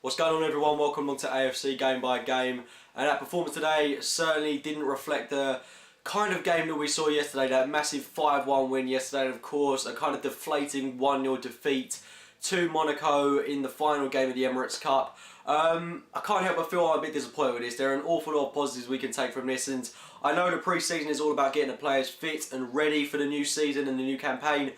What's going on, everyone? Welcome along to AFC Game by Game. And that performance today certainly didn't reflect the kind of game that we saw yesterday, that massive 5-1 win yesterday, and of course a kind of deflating 1-0 defeat to Monaco in the final game of the Emirates Cup. I can't help but feel I'm a bit disappointed with this. There are an awful lot of positives we can take from this, and I know the pre-season is all about getting the players fit and ready for the new season and the new campaign,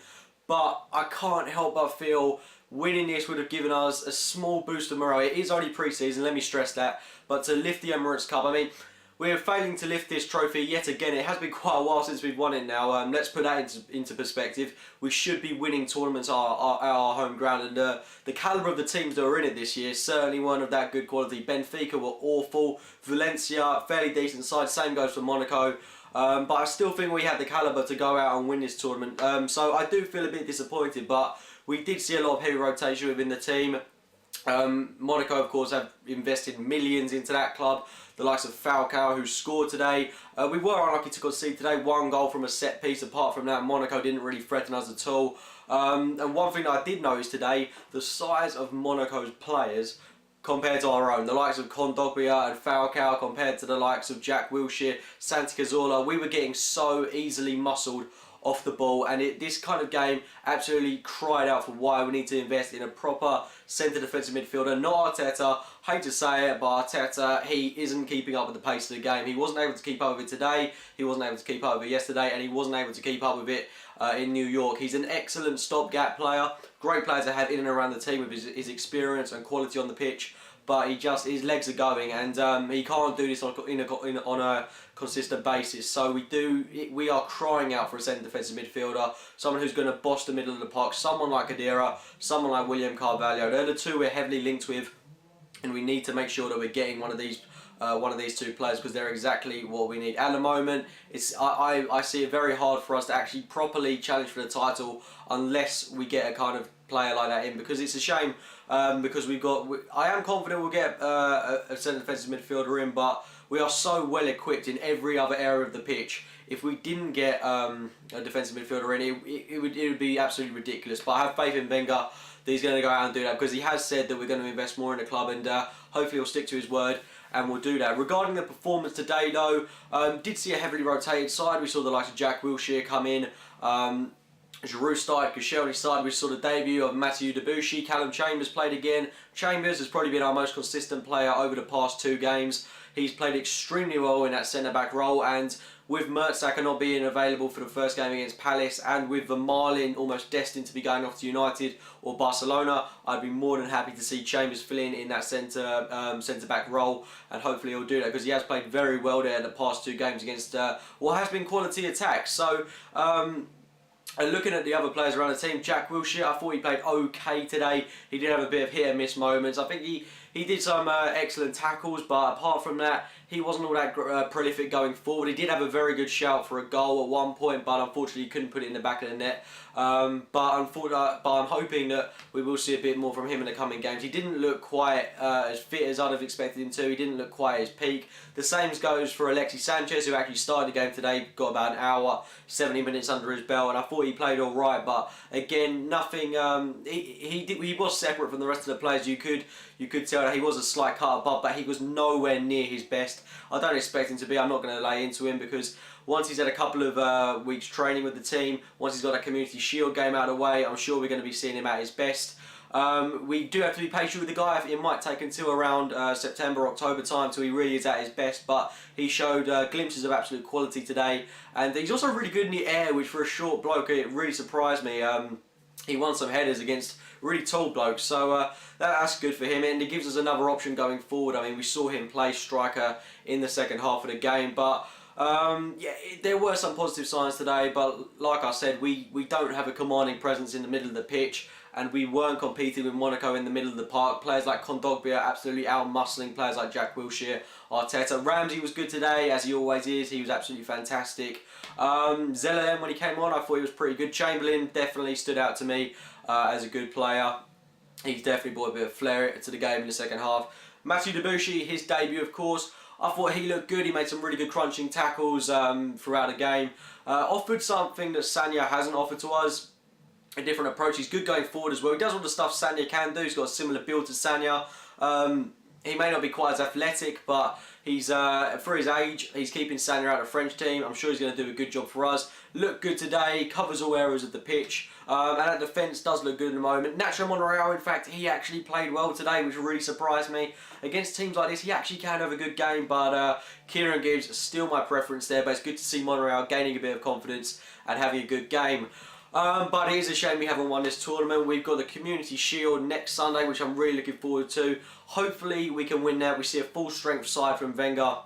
but I can't help but feel winning this would have given us a small boost of morale. It is only pre-season, let me stress that, but to lift the Emirates Cup, I mean, we're failing to lift this trophy yet again. It has been quite a while since we've won it now. Let's put that into perspective. We should be winning tournaments at our home ground, and the calibre of the teams that were in it this year certainly weren't of that good quality. Benfica were awful. Valencia, fairly decent side. Same goes for Monaco. But I still think we had the calibre to go out and win this tournament. So I do feel a bit disappointed, but we did see a lot of heavy rotation within the team. Monaco, of course, have invested millions into that club. The likes of Falcao, who scored today. We were unlucky to concede today. One goal from a set piece. Apart from that, Monaco didn't really threaten us at all. And one thing that I did notice today, the size of Monaco's players compared to our own. The likes of Kondogbia and Falcao compared to the likes of Jack Wilshere, Santi Cazorla. We were getting so easily muscled off the ball, and this kind of game absolutely cried out for why we need to invest in a proper centre defensive midfielder. Not Arteta, hate to say it, but Arteta, he isn't keeping up with the pace of the game. He wasn't able to keep up with it today, he wasn't able to keep up with it yesterday, and he wasn't able to keep up with it in New York. He's an excellent stopgap player, great player to have in and around the team with his experience and quality on the pitch, but his legs are going, and he can't do this on a consistent basis. So we are crying out for a centre defensive midfielder, someone who's going to boss the middle of the park, someone like Adira, someone like William Carvalho. They're the two we're heavily linked with, and we need to make sure that we're getting one of these two players, because they're exactly what we need. At the moment, I see it very hard for us to actually properly challenge for the title unless we get a kind of player like that in, because it's a shame, because I am confident we'll get a centre defensive midfielder in, but we are so well equipped in every other area of the pitch. If we didn't get a defensive midfielder in, it would be absolutely ridiculous. But I have faith in Wenger that he's going to go out and do that, because he has said that we're going to invest more in the club, and hopefully he'll stick to his word and we'll do that. Regarding the performance today, though, did see a heavily rotated side. We saw the likes of Jack Wilshere come in. Giroud started, Koscielny started. We saw the debut of Mathieu Debuchy. Callum Chambers played again. Chambers has probably been our most consistent player over the past 2 games. He's played extremely well in that centre-back role, and with Mertesacker not being available for the first game against Palace, and with the Marlin almost destined to be going off to United or Barcelona, I'd be more than happy to see Chambers fill in that centre-back role, and hopefully he'll do that, because he has played very well there in the past 2 games against what has been quality attacks. So, and looking at the other players around the team, Jack Wilshere, I thought he played okay today. He did have a bit of hit and miss moments. I think he did some excellent tackles, but apart from that, he wasn't all that prolific going forward. He did have a very good shout for a goal at one point, but unfortunately he couldn't put it in the back of the net. But I'm hoping that we will see a bit more from him in the coming games. He didn't look quite as fit as I'd have expected him to. He didn't look quite at his peak. The same goes for Alexis Sanchez, who actually started the game today, got about an hour, 70 minutes under his belt, and I thought he played all right. But again, nothing. He was separate from the rest of the players. You could tell that he was a slight cut above, but he was nowhere near his best. I don't expect him to be. I'm not going to lay into him, because once he's had a couple of weeks training with the team, once he's got a Community Shield game out of the way, I'm sure we're going to be seeing him at his best. We do have to be patient with the guy. It might take until around September, October time till he really is at his best, but he showed glimpses of absolute quality today, and he's also really good in the air, which for a short bloke, it really surprised me. He won some headers against really tall blokes, so that's good for him, and it gives us another option going forward. I mean, we saw him play striker in the second half of the game, but yeah, there were some positive signs today, but like I said, we don't have a commanding presence in the middle of the pitch, and we weren't competing with Monaco in the middle of the park. Players like Kondogbia absolutely out-muscling players like Jack Wilshere, Arteta. Ramsey was good today, as he always is. He was absolutely fantastic. Zellerman, when he came on, I thought he was pretty good. Chamberlain definitely stood out to me as a good player. He's definitely brought a bit of flair to the game in the second half. Mathieu Debuchy, his debut, of course, I thought he looked good. He made some really good crunching tackles throughout the game. Offered something that Sanya hasn't offered to us. a different approach. He's good going forward as well. He does all the stuff Sagna can do. He's got a similar build to Sagna. He may not be quite as athletic, but he's for his age, he's keeping Sagna out of the French team. I'm sure he's going to do a good job for us. Looked good today, covers all areas of the pitch, and that defence does look good at the moment. Nacho Monreal, in fact, he actually played well today, which really surprised me. Against teams like this, he actually can have a good game, but Kieran Gibbs still my preference there, but it's good to see Monreal gaining a bit of confidence and having a good game. But it is a shame we haven't won this tournament. We've got the Community Shield next Sunday, which I'm really looking forward to. Hopefully we can win that. We see a full strength side from Wenger,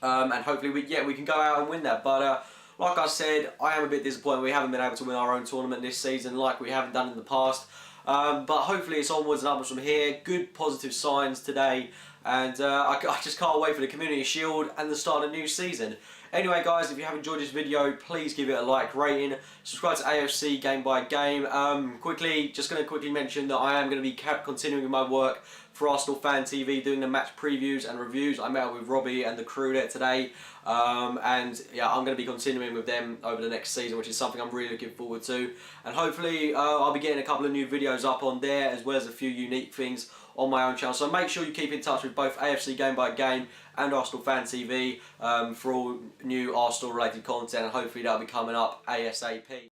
and hopefully we can go out and win that. But like I said, I am a bit disappointed we haven't been able to win our own tournament this season like we haven't done in the past. But hopefully it's onwards and upwards from here. Good positive signs today, and I just can't wait for the Community Shield and the start of the new season. Anyway guys, if you have enjoyed this video, please give it a like rating. Subscribe to AFC Game by Game. Just going to quickly mention that I am going to be continuing with my work for Arsenal Fan TV, doing the match previews and reviews. I met up with Robbie and the crew there today. And yeah, I'm going to be continuing with them over the next season, which is something I'm really looking forward to. And hopefully I'll be getting a couple of new videos up on there, as well as a few unique things on my own channel. So make sure you keep in touch with both AFC Game by Game and Arsenal Fan TV for all new Arsenal related content, and hopefully that'll be coming up ASAP.